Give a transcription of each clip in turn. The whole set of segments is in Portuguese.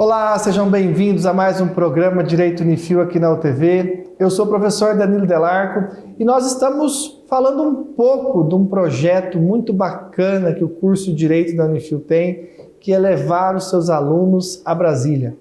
Olá, sejam bem-vindos a mais um programa Direito Unifil aqui na UTV. Eu sou o professor Danilo Delarco e nós estamos falando um pouco de um projeto muito bacana que o curso Direito da Unifil tem, que é levar os seus alunos a Brasília.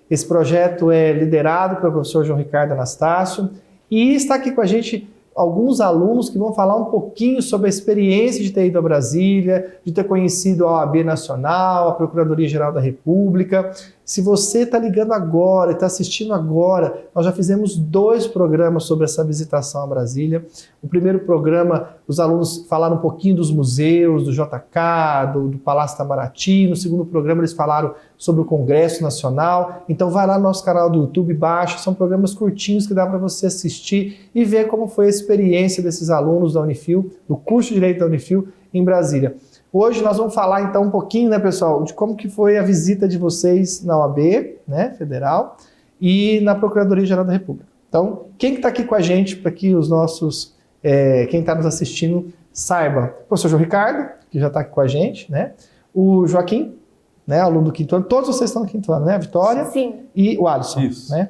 Esse projeto é liderado pelo professor João Ricardo Anastácio e está aqui com a gente alguns alunos que vão falar um pouquinho sobre a experiência de ter ido a Brasília, de ter conhecido a OAB Nacional, a Procuradoria-Geral da República. Se você está ligando agora, está assistindo agora, nós já fizemos 2 programas sobre essa visitação a Brasília. O primeiro programa, os alunos falaram um pouquinho dos museus, do JK, do Palácio Itamaraty. No segundo programa, eles falaram sobre o Congresso Nacional. Então, vai lá no nosso canal do YouTube, baixa. São programas curtinhos que dá para você assistir e ver como foi a experiência desses alunos da Unifil, do curso de Direito da Unifil em Brasília. Hoje nós vamos falar então um pouquinho, né, pessoal, de como que foi a visita de vocês na OAB, né, Federal, e na Procuradoria-Geral da República. Então, quem está aqui com a gente, para que os nossos, quem está nos assistindo saiba? O professor João Ricardo, que já está aqui com a gente, né? O Joaquim, né, aluno do 5º ano, todos vocês estão no 5º ano, né? A Vitória. Sim. E o Alisson. Isso. Né?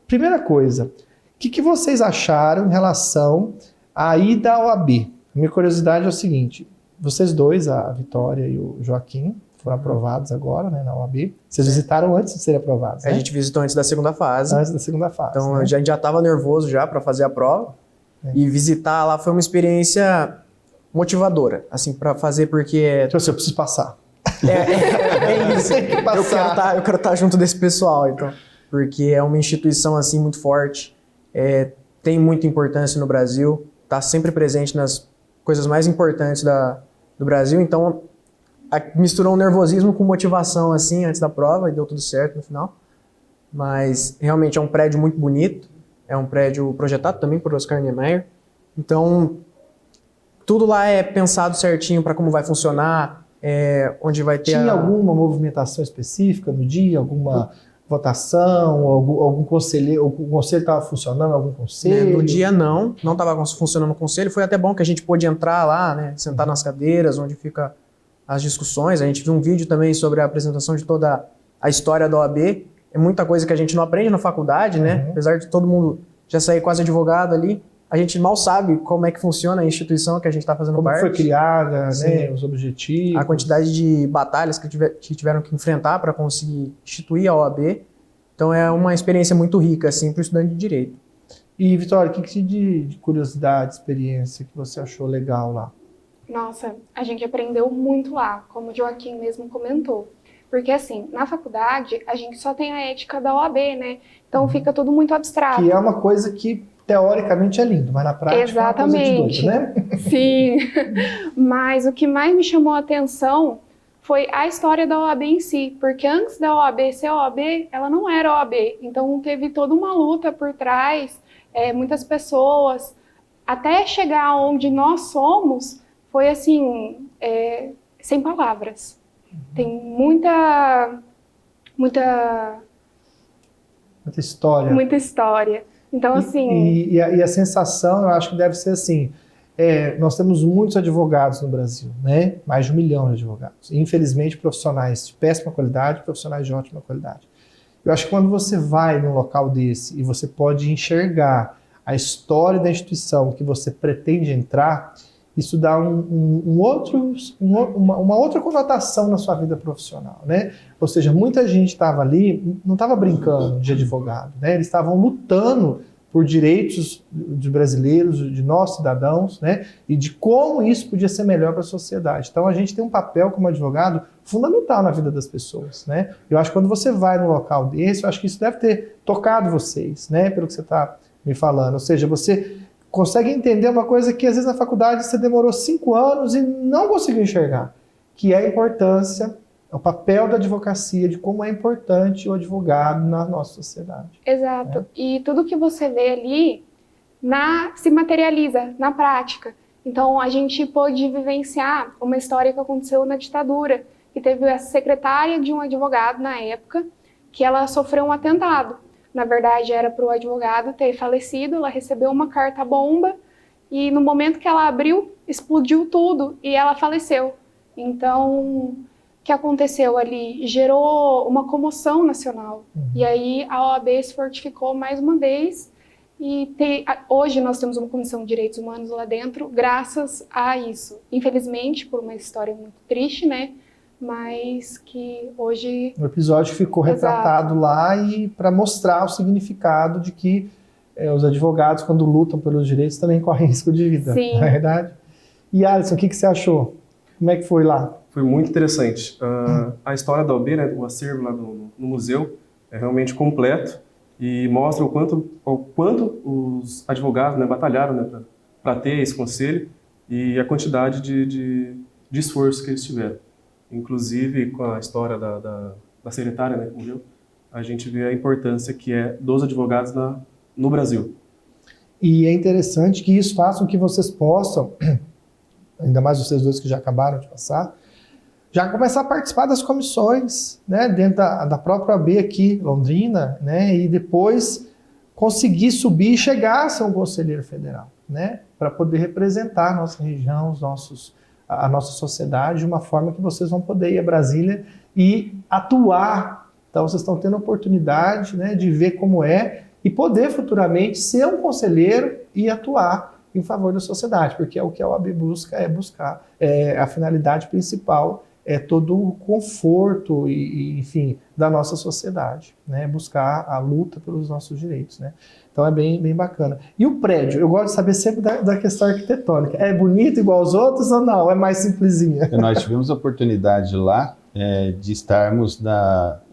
Primeira coisa, o que vocês acharam em relação à ida à OAB? Minha curiosidade é o seguinte, vocês dois, a Vitória e o Joaquim, foram aprovados agora, né, na OAB. Vocês visitaram antes de serem aprovados, né? A gente visitou antes da segunda fase. Antes da segunda fase. Então, né? A gente já estava nervoso já para fazer a prova. E visitar lá foi uma experiência motivadora, assim, para fazer porque... Então, assim, eu preciso passar. É isso. Tem que passar. Eu quero estar junto desse pessoal, então. Porque é uma instituição, assim, muito forte. Tem muita importância no Brasil. Está sempre presente nas coisas mais importantes do Brasil, então misturou um nervosismo com motivação assim antes da prova e deu tudo certo no final. Mas realmente é um prédio muito bonito, é um prédio projetado também por Oscar Niemeyer, então tudo lá é pensado certinho para como vai funcionar, onde vai ter... Tinha alguma movimentação específica no dia, alguma votação, algum conselheiro, o conselho estava funcionando, algum conselho? No dia não estava funcionando o conselho, foi até bom que a gente pôde entrar lá, né, sentar nas cadeiras, onde fica as discussões, a gente viu um vídeo também sobre a apresentação de toda a história da OAB, é muita coisa que a gente não aprende na faculdade, né, apesar de todo mundo já sair quase advogado ali, a gente mal sabe como é que funciona a instituição que a gente está fazendo parte. Como foi criada, né, os objetivos. A quantidade de batalhas que tiveram que enfrentar para conseguir instituir a OAB. Então é uma experiência muito rica assim, para o estudante de Direito. E, Vitória, o que de curiosidade, experiência que você achou legal lá? Nossa, a gente aprendeu muito lá, como o Joaquim mesmo comentou. Porque, assim, na faculdade, a gente só tem a ética da OAB, né? Então fica tudo muito abstrato. Que é uma coisa que teoricamente é lindo, mas na prática exatamente. É uma coisa de doido, né? Sim, mas o que mais me chamou a atenção foi a história da OAB em si, porque antes da OAB ser OAB, ela não era OAB, então teve toda uma luta por trás, muitas pessoas, até chegar onde nós somos, foi assim, sem palavras. Tem muita história. Muita história. Então, assim... E a sensação, eu acho que deve ser assim, nós temos muitos advogados no Brasil, né? Mais de 1 milhão de advogados. Infelizmente, profissionais de péssima qualidade, profissionais de ótima qualidade. Eu acho que quando você vai num local desse e você pode enxergar a história da instituição que você pretende entrar, isso dá uma outra conotação na sua vida profissional, né? Ou seja, muita gente estava ali, não estava brincando de advogado, né? Eles estavam lutando por direitos de brasileiros, de nós cidadãos, né? E de como isso podia ser melhor para a sociedade. Então a gente tem um papel como advogado fundamental na vida das pessoas, né? Eu acho que quando você vai num local desse, eu acho que isso deve ter tocado vocês, né? Pelo que você está me falando. Ou seja, você consegue entender uma coisa que às vezes na faculdade você demorou 5 anos e não conseguiu enxergar, que é a importância, o papel da advocacia, de como é importante o advogado na nossa sociedade. Exato. Né? E tudo que você vê ali se materializa na prática. Então a gente pôde vivenciar uma história que aconteceu na ditadura, que teve a secretária de um advogado na época, que ela sofreu um atentado. Na verdade, era para o advogado ter falecido, ela recebeu uma carta-bomba e no momento que ela abriu, explodiu tudo e ela faleceu. Então, que aconteceu ali gerou uma comoção nacional. E aí a OAB se fortificou mais uma vez e hoje nós temos uma comissão de direitos humanos lá dentro graças a isso. Infelizmente, por uma história muito triste, né? Mas que hoje... O episódio ficou retratado lá e para mostrar o significado de que os advogados, quando lutam pelos direitos, também correm risco de vida. Sim. Não é verdade? E Alisson, o que você achou? Como é que foi lá? Foi muito interessante. A história da OAB, né, o acervo lá no museu, é realmente completo e mostra o quanto os advogados, né, batalharam, né, para ter esse conselho e a quantidade de esforço que eles tiveram. Inclusive, com a história da secretária, né, que morreu, a gente vê a importância que é dos advogados no Brasil. E é interessante que isso faça com que vocês possam, ainda mais vocês dois que já acabaram de passar, já começar a participar das comissões, né, dentro da própria OAB aqui, Londrina, né, e depois conseguir subir e chegar a ser um conselheiro federal, né, para poder representar a nossa região, a nossa sociedade de uma forma que vocês vão poder ir a Brasília e atuar. Então vocês estão tendo a oportunidade, né, de ver como é e poder futuramente ser um conselheiro e atuar em favor da sociedade, porque é o que a OAB busca, a finalidade principal é todo o conforto e enfim, da nossa sociedade, né? Buscar a luta pelos nossos direitos, né? Então é bem bacana. E o prédio, eu gosto de saber sempre da questão arquitetônica. É bonito igual aos outros ou não? É mais simplesinha? Nós tivemos a oportunidade lá de estarmos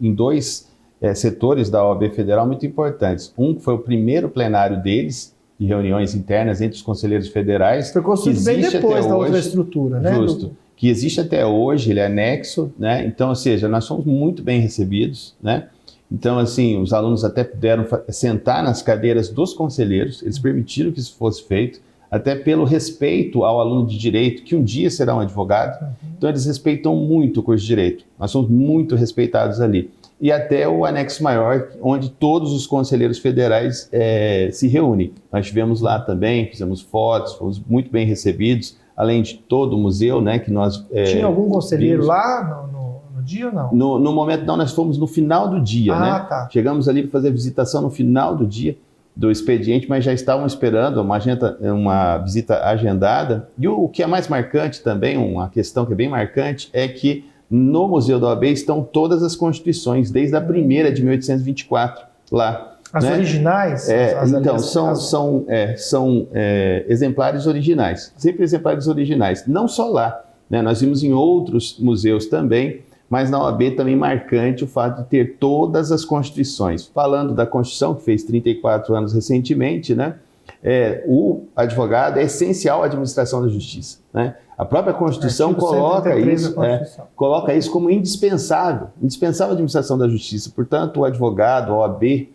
em dois setores da OAB Federal muito importantes. Um foi o primeiro plenário deles, de reuniões internas entre os conselheiros federais. Foi construído bem depois da outra estrutura, né? Justo. Que existe até hoje, ele é anexo, né? Então, ou seja, nós somos muito bem recebidos, né? Então, assim, os alunos até puderam sentar nas cadeiras dos conselheiros, eles permitiram que isso fosse feito, até pelo respeito ao aluno de direito, que um dia será um advogado. Então, eles respeitam muito o curso de direito. Nós somos muito respeitados ali. E até o anexo maior, onde todos os conselheiros federais se reúnem. Nós estivemos lá também, fizemos fotos, fomos muito bem recebidos, além de todo o museu, né, que nós... Tinha algum conselheiro lá no dia ou não? No momento não, nós fomos no final do dia, né? Tá. Chegamos ali para fazer a visitação no final do dia do expediente, mas já estavam esperando uma visita agendada. E o que é mais marcante também, uma questão que é bem marcante, é que no Museu da OAB estão todas as constituições, desde a primeira de 1824 lá. As originais? Então, são exemplares originais, sempre exemplares originais, não só lá, né? Nós vimos em outros museus também, mas na OAB também marcante o fato de ter todas as constituições. Falando da Constituição, que fez 34 anos recentemente, né? O advogado é essencial à administração da justiça, né? A própria Constituição coloca isso como indispensável à administração da justiça. Portanto, o advogado, a OAB,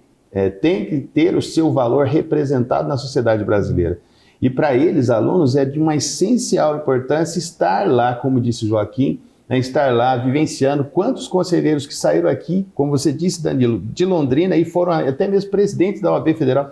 tem que ter o seu valor representado na sociedade brasileira. E para eles, alunos, é de uma essencial importância estar lá, como disse o Joaquim, né, estar lá vivenciando quantos conselheiros que saíram aqui, como você disse, Danilo, de Londrina e foram até mesmo presidentes da OAB Federal.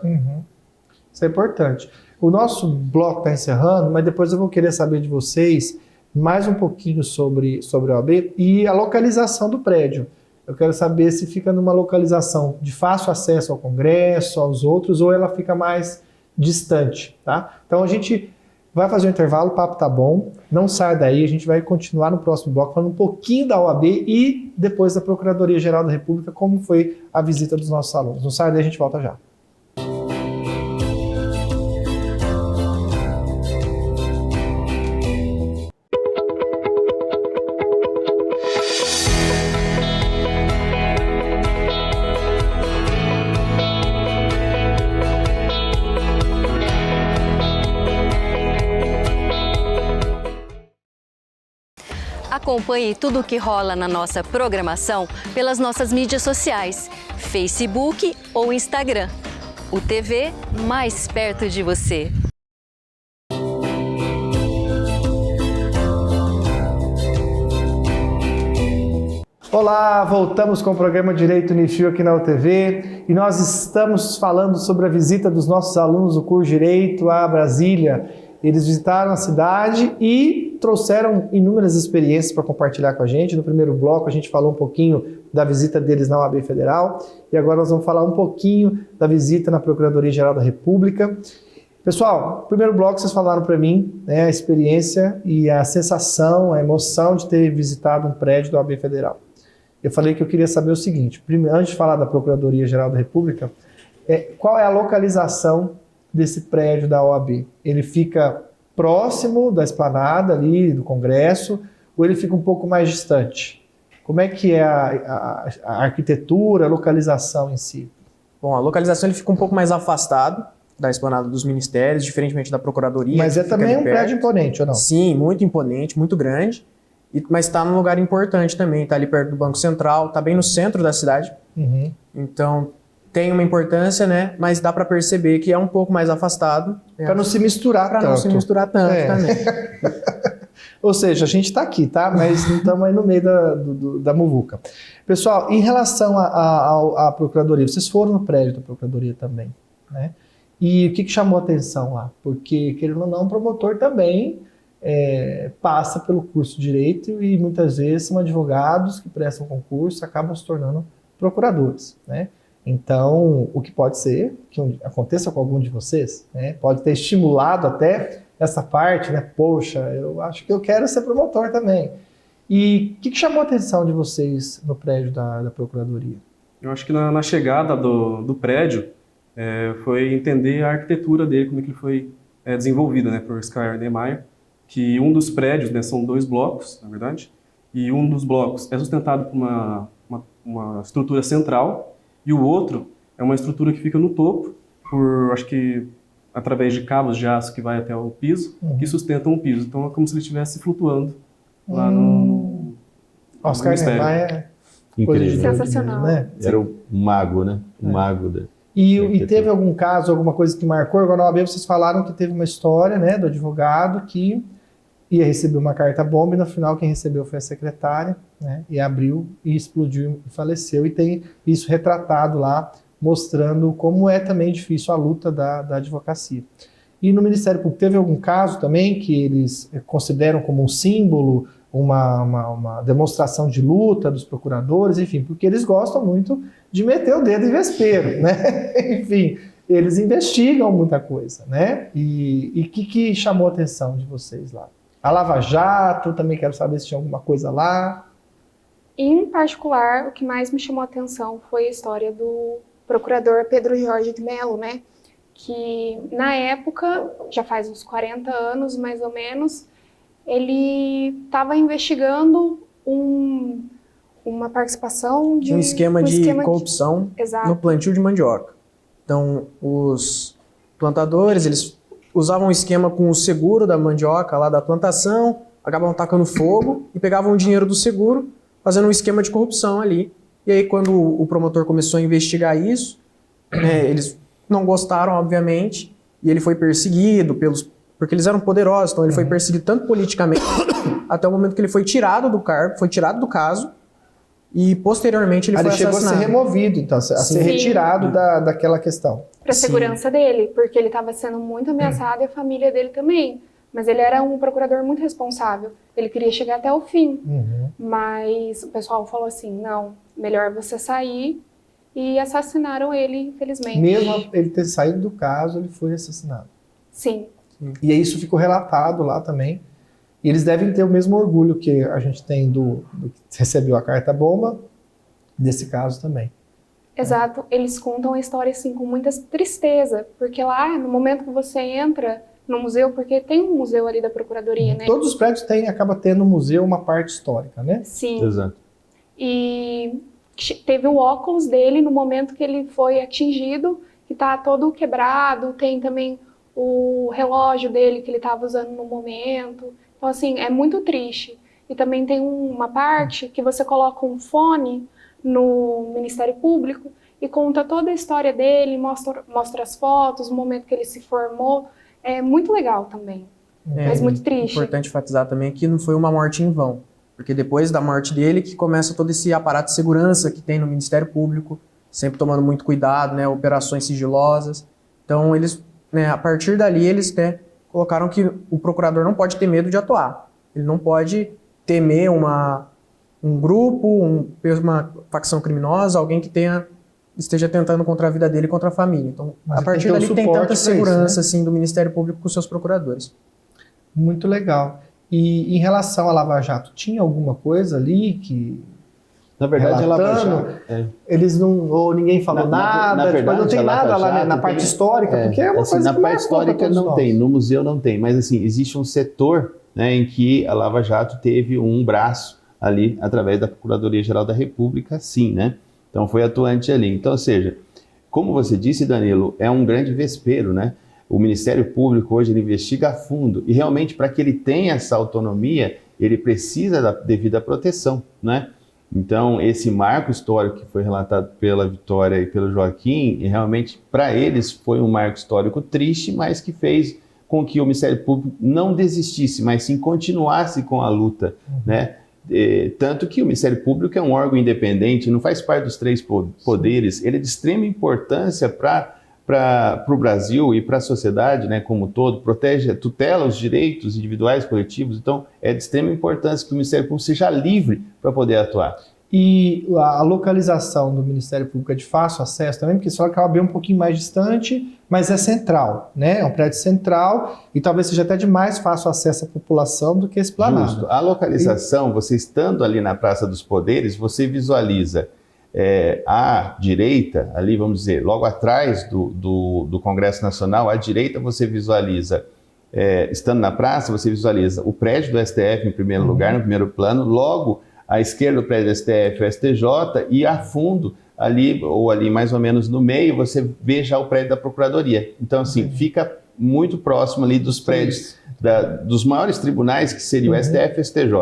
Isso é importante. O nosso bloco está encerrando, mas depois eu vou querer saber de vocês mais um pouquinho sobre a OAB e a localização do prédio. Eu quero saber se fica numa localização de fácil acesso ao Congresso, aos outros, ou ela fica mais distante, tá? Então a gente vai fazer um intervalo, o papo tá bom, não sai daí, a gente vai continuar no próximo bloco falando um pouquinho da OAB e depois da Procuradoria-Geral da República, como foi a visita dos nossos alunos. Não sai daí, a gente volta já. Acompanhe tudo o que rola na nossa programação pelas nossas mídias sociais, Facebook ou Instagram. O TV mais perto de você. Olá, voltamos com o programa Direito Unifil aqui na UTV e nós estamos falando sobre a visita dos nossos alunos do curso Direito a Brasília. Eles visitaram a cidade e trouxeram inúmeras experiências para compartilhar com a gente. No primeiro bloco a gente falou um pouquinho da visita deles na OAB Federal e agora nós vamos falar um pouquinho da visita na Procuradoria-Geral da República. Pessoal, no primeiro bloco vocês falaram para mim, né, a experiência e a sensação, a emoção de ter visitado um prédio da OAB Federal. Eu falei que eu queria saber o seguinte, primeiro, antes de falar da Procuradoria-Geral da República, qual é a localização desse prédio da OAB? Ele fica próximo da esplanada ali do Congresso ou ele fica um pouco mais distante? Como é que é a arquitetura, a localização em si? Bom, a localização ele fica um pouco mais afastado da esplanada dos ministérios, diferentemente da Procuradoria. Mas é também um prédio imponente, ou não? Sim, muito imponente, muito grande, mas está num lugar importante também, está ali perto do Banco Central, está bem no centro da cidade. Uhum. Então, tem uma importância, né? Mas dá para perceber que é um pouco mais afastado. Para não se misturar tanto. Para não se misturar tanto também. Ou seja, a gente está aqui, tá? Mas não estamos aí no meio da muvuca. Pessoal, em relação à Procuradoria, vocês foram no prédio da Procuradoria também, né? E o que chamou a atenção lá? Porque, querendo ou não, o promotor também passa pelo curso de Direito e muitas vezes são advogados que prestam concurso e acabam se tornando procuradores, né? Então, o que pode ser que aconteça com algum de vocês, né? Pode ter estimulado até essa parte, né? Poxa, eu acho que eu quero ser promotor também. E o que chamou a atenção de vocês no prédio da Procuradoria? Eu acho que na chegada do prédio, foi entender a arquitetura dele, como é que ele foi desenvolvido, né, por Skyler Niemeyer, que um dos prédios, né, são 2 blocos, na verdade, e um dos blocos é sustentado por uma estrutura central, e o outro é uma estrutura que fica no topo, acho que através de cabos de aço que vai até o piso, que sustentam o piso. Então é como se ele estivesse flutuando lá no Oscar Niemeyer incrível. Sensacional. Né? Era um mago, né? Um mago da... E teve algum caso, alguma coisa que marcou? Agora na OAB vocês falaram que teve uma história, né, do advogado que ia receber uma carta bomba e no final quem recebeu foi a secretária, né, e abriu e explodiu e faleceu. E tem isso retratado lá, mostrando como é também difícil a luta da advocacia. E no Ministério Público teve algum caso também que eles consideram como um símbolo, uma demonstração de luta dos procuradores, enfim, porque eles gostam muito de meter o dedo em vespeiro, né? Enfim, eles investigam muita coisa, né? E o que chamou a atenção de vocês lá? A Lava Jato, também quero saber se tinha alguma coisa lá. Em particular, o que mais me chamou a atenção foi a história do procurador Pedro Jorge de Mello, né? Que na época, já faz uns 40 anos mais ou menos, ele estava investigando uma participação de... Um esquema de corrupção Exato. no plantio de mandioca. Então, os plantadores, eles usavam um esquema com o seguro da mandioca lá da plantação, acabavam tacando fogo e pegavam o dinheiro do seguro, fazendo um esquema de corrupção ali. E aí, quando o promotor começou a investigar isso, eles não gostaram, obviamente, e ele foi perseguido porque eles eram poderosos, então ele foi perseguido tanto politicamente, até o momento que ele foi tirado do cargo, foi tirado do caso, e posteriormente ele foi assassinado. Ele chegou a ser removido, então, a ser retirado daquela questão. Para a segurança dele, porque ele estava sendo muito ameaçado e a família dele também. Mas ele era um procurador muito responsável, ele queria chegar até o fim. Mas o pessoal falou assim, não, melhor você sair, e assassinaram ele, infelizmente. Mesmo ele ter saído do caso, ele foi assassinado. Sim. E aí isso ficou relatado lá também. E eles devem ter o mesmo orgulho que a gente tem do que recebeu a carta bomba, desse caso também. Exato. Eles contam a história assim com muita tristeza, porque lá, no momento que você entra no museu, porque tem um museu ali da Procuradoria, né? Todos os prédios acaba tendo no museu uma parte histórica, né? Sim. Exato. E teve o óculos dele no momento que ele foi atingido, que tá todo quebrado, tem também o relógio dele que ele estava usando no momento. Então, assim, é muito triste. E também tem uma parte que você coloca um fone no Ministério Público e conta toda a história dele, mostra as fotos, o momento que ele se formou. É muito legal também, mas muito triste. É importante enfatizar também que não foi uma morte em vão, porque depois da morte dele que começa todo esse aparato de segurança que tem no Ministério Público, sempre tomando muito cuidado, né, operações sigilosas. Então, eles, né, a partir dali, eles colocaram que o procurador não pode ter medo de atuar. Ele não pode temer um grupo, uma facção criminosa, alguém que esteja tentando contra a vida dele e contra a família. Então, Mas a partir dali tem tanta segurança assim, do Ministério Público com seus procuradores. Muito legal. E em relação à Lava Jato, tinha alguma coisa ali que... Na verdade, a Lava relatando, Jato... eles não... Ou ninguém falou nada, na verdade, não tem a Lava nada lá Jato na parte histórica, porque é uma assim, coisa na que parte marcou pra histórica todos não nós. tem, no museu não tem, mas assim, existe um setor, né, em que a Lava Jato teve um braço ali, através da Procuradoria-Geral da República, sim, né? Então foi atuante ali. Então, ou seja, como você disse, Danilo, é um grande vespeiro, né? O Ministério Público hoje ele investiga a fundo e realmente para que ele tenha essa autonomia, ele precisa da devida proteção, né? Então, esse marco histórico que foi relatado pela Vitória e pelo Joaquim, e realmente para eles foi um marco histórico triste, mas que fez com que o Ministério Público não desistisse, mas sim continuasse com a luta, né? Tanto que o Ministério Público é um órgão independente, não faz parte dos 3 poderes, ele é de extrema importância para o Brasil e para a sociedade, né, como um todo, tutela os direitos individuais e coletivos, então é de extrema importância que o Ministério Público seja livre para poder atuar. E a localização do Ministério Público é de fácil acesso também, porque só acaba bem um pouquinho mais distante, mas é central, né? É um prédio central e talvez seja até de mais fácil acesso à população do que esse Esplanada. Justo. A localização, você estando ali na Praça dos Poderes, você visualiza à direita, ali vamos dizer, logo atrás do Congresso Nacional, à direita você visualiza, estando na praça, você visualiza o prédio do STF em primeiro lugar, no primeiro plano, logo à esquerda do prédio do STF, o STJ, e a fundo, ali, ou ali mais ou menos no meio, você vê já o prédio da Procuradoria. Então, assim, fica muito próximo ali dos prédios, dos maiores tribunais, que seria o STF e o STJ.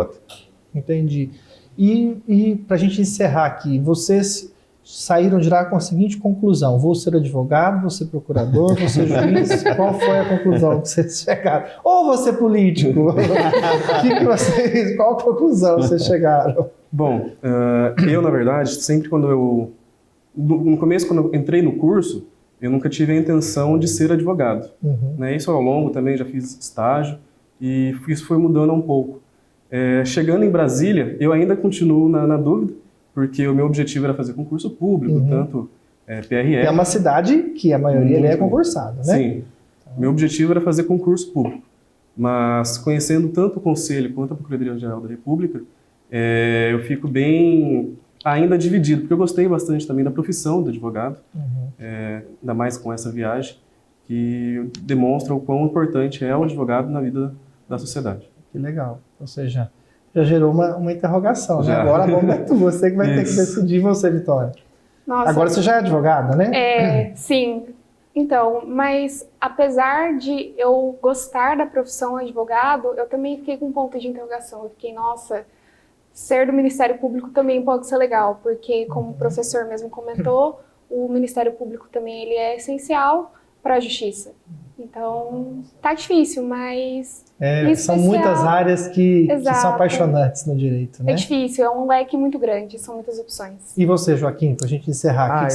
Entendi. E para a gente encerrar aqui, vocês saíram de lá com a seguinte conclusão: vou ser advogado, vou ser procurador, vou ser juiz. Qual foi a conclusão que vocês chegaram? Ou vou ser político? Qual a conclusão vocês chegaram? Bom, eu, na verdade, sempre no começo, quando eu entrei no curso, eu nunca tive a intenção de ser advogado. Né? Isso ao longo também, já fiz estágio, e isso foi mudando um pouco. Chegando em Brasília, eu ainda continuo na dúvida, porque o meu objetivo era fazer concurso público, tanto PRE... É uma cidade que a maioria ali é concursada, né? Sim. Meu objetivo era fazer concurso público, mas conhecendo tanto o Conselho quanto a Procuradoria-Geral da República, eu fico bem ainda dividido, porque eu gostei bastante também da profissão do advogado, ainda mais com essa viagem, que demonstra o quão importante é o advogado na vida da sociedade. Que legal. Ou seja, já gerou uma interrogação, né? Já. Agora a bomba é tu, você que vai ter que decidir, você, Vitória. Nossa, Agora você já é advogada, né? Sim. Então, mas apesar de eu gostar da profissão advogado, eu também fiquei com um ponto de interrogação. Eu fiquei, nossa, ser do Ministério Público também pode ser legal, porque como o professor mesmo comentou, o Ministério Público também ele é essencial para a justiça. Então, tá difícil, mas... São muitas áreas que são apaixonantes no direito, né? É difícil, é um leque muito grande, são muitas opções. E você, Joaquim, pra gente encerrar,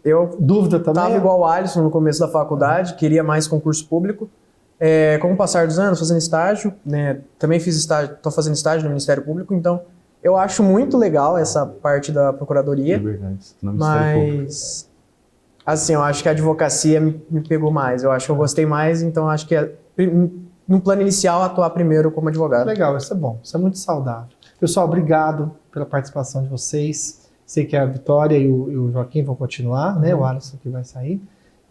Eu dúvida também? Estava igual o Alisson no começo da faculdade, queria mais concurso público. Com o passar dos anos, fazendo estágio, né, também fiz estágio, estou fazendo estágio no Ministério Público, então eu acho muito legal essa parte da Procuradoria. É verdade. Mas, assim, eu acho que a advocacia me pegou mais. Eu acho que eu gostei mais, então eu acho que no plano inicial atuar primeiro como advogado. Legal, isso é bom, isso é muito saudável. Pessoal, obrigado pela participação de vocês. Sei que a Vitória e o Joaquim vão continuar, né? O Alisson que vai sair.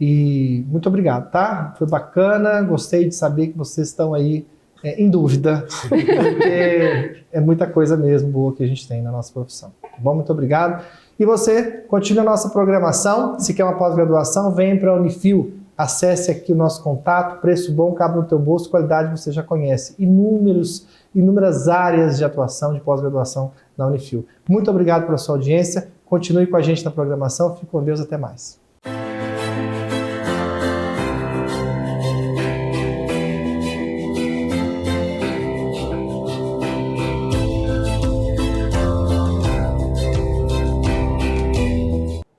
E muito obrigado, tá? Foi bacana, gostei de saber que vocês estão aí em dúvida, porque é muita coisa mesmo boa que a gente tem na nossa profissão. Tá bom? Muito obrigado. E você, continue a nossa programação. Se quer uma pós-graduação, vem para a Unifil. Acesse aqui o nosso contato, preço bom, cabe no teu bolso, qualidade você já conhece. Inúmeras áreas de atuação, de pós-graduação na Unifil. Muito obrigado pela sua audiência, continue com a gente na programação, fique com Deus, até mais.